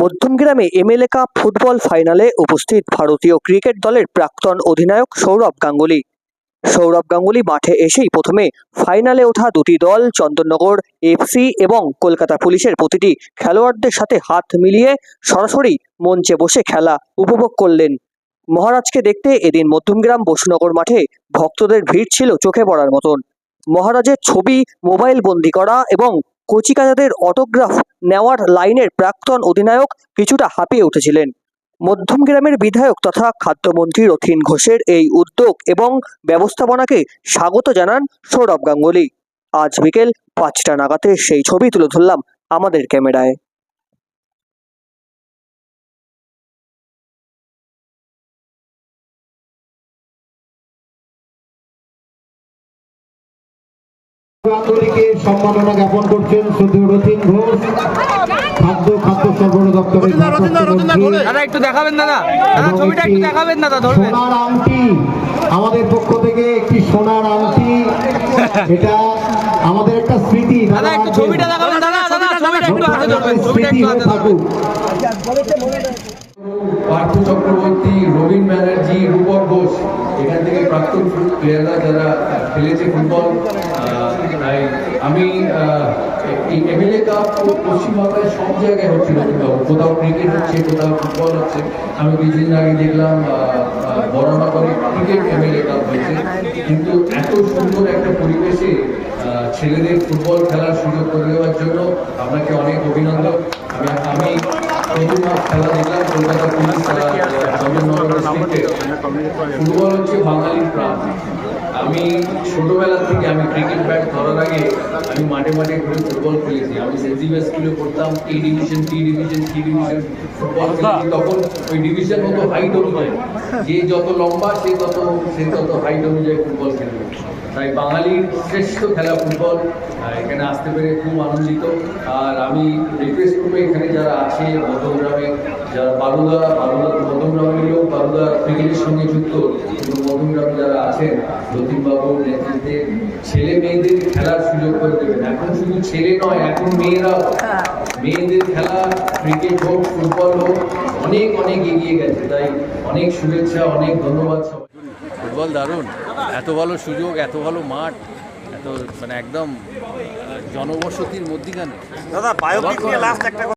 মধ্যমগ্রামে MLA cup football ফাইনালে উপস্থিত ভারতীয় ক্রিকেট দলের প্রাক্তন অধিনায়ক সৌরভ গাঙ্গুলি। সৌরভ গাঙ্গুলি মাঠে এসেই প্রথমে ফাইনালে ওঠা দুটি দল চন্দননগর এফসি এবং কলকাতা পুলিশের প্রতিটি খেলোয়াড়দের সাথে হাত মিলিয়ে সরাসরি মঞ্চে বসে খেলা উপভোগ করলেন। মহারাজকে দেখতে এদিন মধ্যমগ্রাম বসুনগর মাঠে ভক্তদের ভিড় ছিল চোখে পড়ার মতন। মহারাজের ছবি মোবাইল বন্দি করা এবং কচিকাচাদের অটোগ্রাফ নেওয়ার লাইনের প্রাক্তন অধিনায়ক কিছুটা হাঁপিয়ে উঠেছিলেন। মধ্যমগ্রামের বিধায়ক তথা খাদ্যমন্ত্রী রথীন ঘোষের এই উদ্যোগ এবং ব্যবস্থাপনাকে স্বাগত জানান সৌরভ গাঙ্গুলি। আজ বিকেল 5টা নাগাদে সেই ছবি তুলে ধরলাম আমাদের ক্যামেরায়। গাঙ্গুলিকে সম্মাননা জ্ঞাপন করছেন শ্রদ্ধেয় রথীন ঘোষ, খাদ্য সরবরাহ দপ্তরের একটু দেখাবেন দাদা, ছবিটা একটু দেখাবেন দাদা। সোনার আংটি আমাদের পক্ষ থেকে, একটি সোনার আংটি, এটা আমাদের একটা স্মৃতি। দাদা একটু ছবিটা দেখাবেন দাদা, ছবিটা একটু হাতে ধরবেন, ছবিটা একটু হাতে ধরবেন। পার্থ চক্রবর্তী, রবীন ব্যানার্জি, রূপক ঘোষ, এখান থেকে প্রাক্তন প্লেয়াররা যারা খেলেছে ফুটবল। তাই আমি এই এমএলএ কাপ পশ্চিমবাংলায় সব জায়গায় হচ্ছিল, কোথাও ক্রিকেট হচ্ছে, কোথাও ফুটবল হচ্ছে। আমি কিছুদিন আগে দেখলাম বরানগরে ক্রিকেট এমএলএ কাপ হয়েছে, কিন্তু এত সুন্দর একটা পরিবেশে ছেলেদের ফুটবল খেলার সুযোগ করে দেওয়ার জন্য আপনাকে অনেক অভিনন্দন। আমি প্রথমবার খেলা দেখলাম কলকাতা পুলিশ চন্দননগর ডিস্ট্রিক্টে। ফুটবল হচ্ছে বাঙালির প্রাণ। আমি ছোটবেলা থেকে, আমি ক্রিকেট ব্যাট ধরার আগে আমি মাঠে ঘুরে ফুটবল খেলেছি। আমি সেন্ট স্কুলে পড়তাম, এ ডিভিশন, সি ডিভিশন ফুটবল খেলেছি। তখন ওই ডিভিশন মতো হাইট অনুযায়ী, যে যত লম্বা সে তত হাইট অনুযায়ী ফুটবল খেলবে। তাই বাঙালির শ্রেষ্ঠ খেলা ফুটবল, এখানে আসতে পেরে খুব আনন্দিত। আর আমি রিকোয়েস্ট করবো এখানে যারা আছে মধ্যমগ্রামে, যারা বালুদা মধ্যমগ্রামের লোক, বালুদা ক্রিকেটের সঙ্গে যুক্ত, কিন্তু মধ্যমগ্রামে যারা আছেন রথীনবাবুর নেতৃত্বে ছেলে মেয়েদের খেলার সুযোগ করে দেবেন। এখন শুধু ছেলে নয়, এখন মেয়েদের খেলা, ক্রিকেট হোক ফুটবল হোক, অনেক এগিয়ে গেছে। তাই অনেক শুভেচ্ছা, অনেক ধন্যবাদ সবাই। ফুটবল দারুণ, এত ভালো সুযোগ, এত ভালো মাঠ, এত একদম জনবসতির মধ্যিখানে। দাদা বায়োপিক নিয়ে লাস্ট একটা